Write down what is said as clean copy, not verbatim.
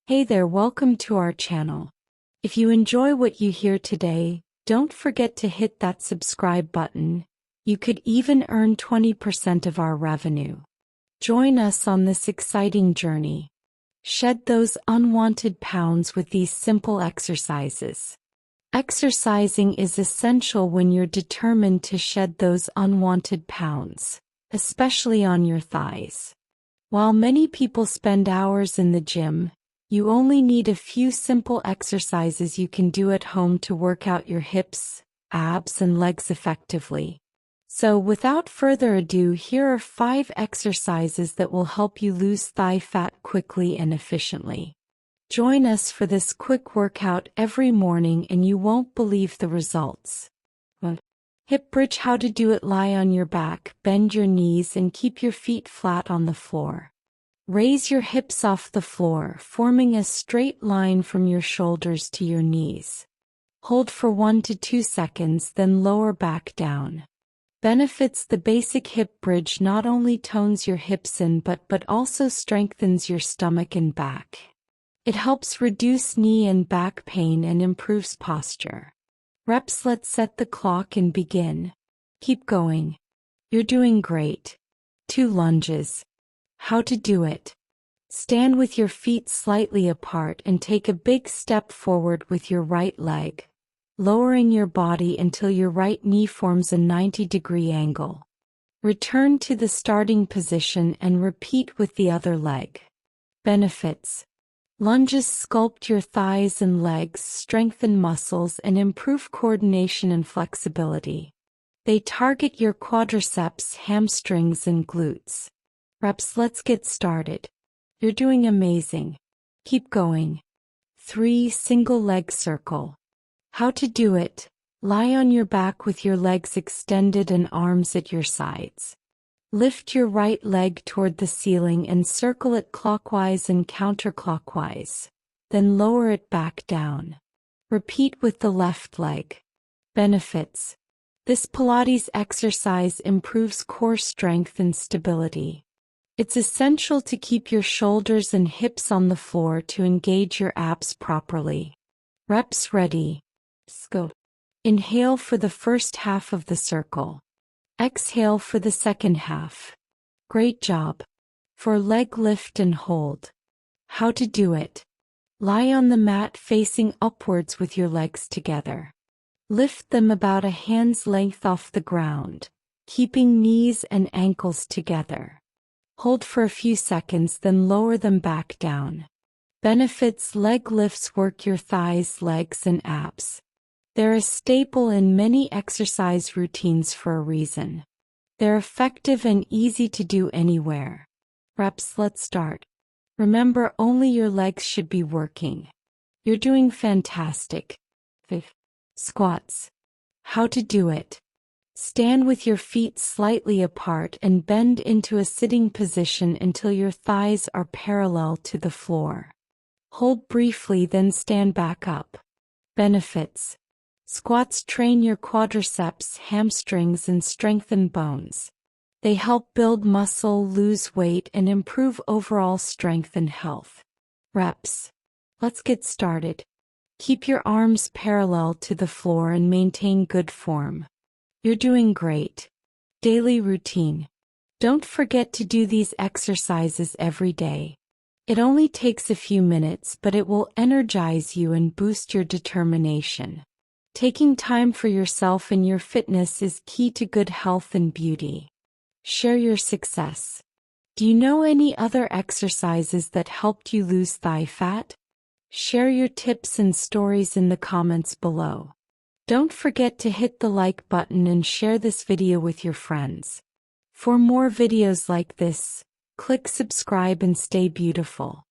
Hey there, welcome to our channel. If you enjoy what you hear today, don't forget to hit that subscribe button. You could even earn 20% of our revenue. Join us on this exciting journey. Shed those unwanted pounds with these simple exercises. Exercising is essential when you're determined to shed those unwanted pounds, especially on your thighs. While many people spend hours in the gym, you only need a few simple exercises you can do at home to work out your hips, abs, and legs effectively. So without further ado, here are 5 exercises that will help you lose thigh fat quickly and efficiently. Join us for this quick workout every morning and you won't believe the results. Hip bridge. How to do it: lie on your back, bend your knees and keep your feet flat on the floor. Raise your hips off the floor, forming a straight line from your shoulders to your knees. Hold for 1 to 2 seconds, then lower back down. Benefits: the basic hip bridge not only tones your hips in but also strengthens your stomach and back. It helps reduce knee and back pain and improves posture. Reps. Let's set the clock and begin. Keep going. You're doing great. 2 lunges. How to do it: stand with your feet slightly apart and take a big step forward with your right leg, lowering your body until your right knee forms a 90-degree angle. Return to the starting position and repeat with the other leg. Benefits: lunges sculpt your thighs and legs, strengthen muscles, and improve coordination and flexibility. They target your quadriceps, hamstrings, and glutes. Reps. Let's get started. You're doing amazing. Keep going. 3 single leg circle. How to do it: lie on your back with your legs extended and arms at your sides. Lift your right leg toward the ceiling and circle it clockwise and counterclockwise, then lower it back down. Repeat with the left leg. Benefits: this Pilates exercise improves core strength and stability. It's essential to keep your shoulders and hips on the floor to engage your abs properly. Reps. Ready. Go. Inhale for the first half of the circle. Exhale for the second half. Great job. For leg lift and hold. How to do it: lie on the mat facing upwards with your legs together. Lift them about a hand's length off the ground, keeping knees and ankles together. Hold for a few seconds, then lower them back down. Benefits: leg lifts work your thighs, legs, and abs. They're a staple in many exercise routines for a reason. They're effective and easy to do anywhere. Reps. Let's start. Remember, only your legs should be working. You're doing fantastic. 5. Squats. How to do it: stand with your feet slightly apart and bend into a sitting position until your thighs are parallel to the floor. Hold briefly, then stand back up. Benefits: squats train your quadriceps, hamstrings, and strengthen bones. They help build muscle, lose weight, and improve overall strength and health. Reps. Let's get started. Keep your arms parallel to the floor and maintain good form. You're doing great. Daily routine. Don't forget to do these exercises every day. It only takes a few minutes, but it will energize you and boost your determination. Taking time for yourself and your fitness is key to good health and beauty. Share your success. Do you know any other exercises that helped you lose thigh fat? Share your tips and stories in the comments below. Don't forget to hit the like button and share this video with your friends. For more videos like this, click subscribe and stay beautiful.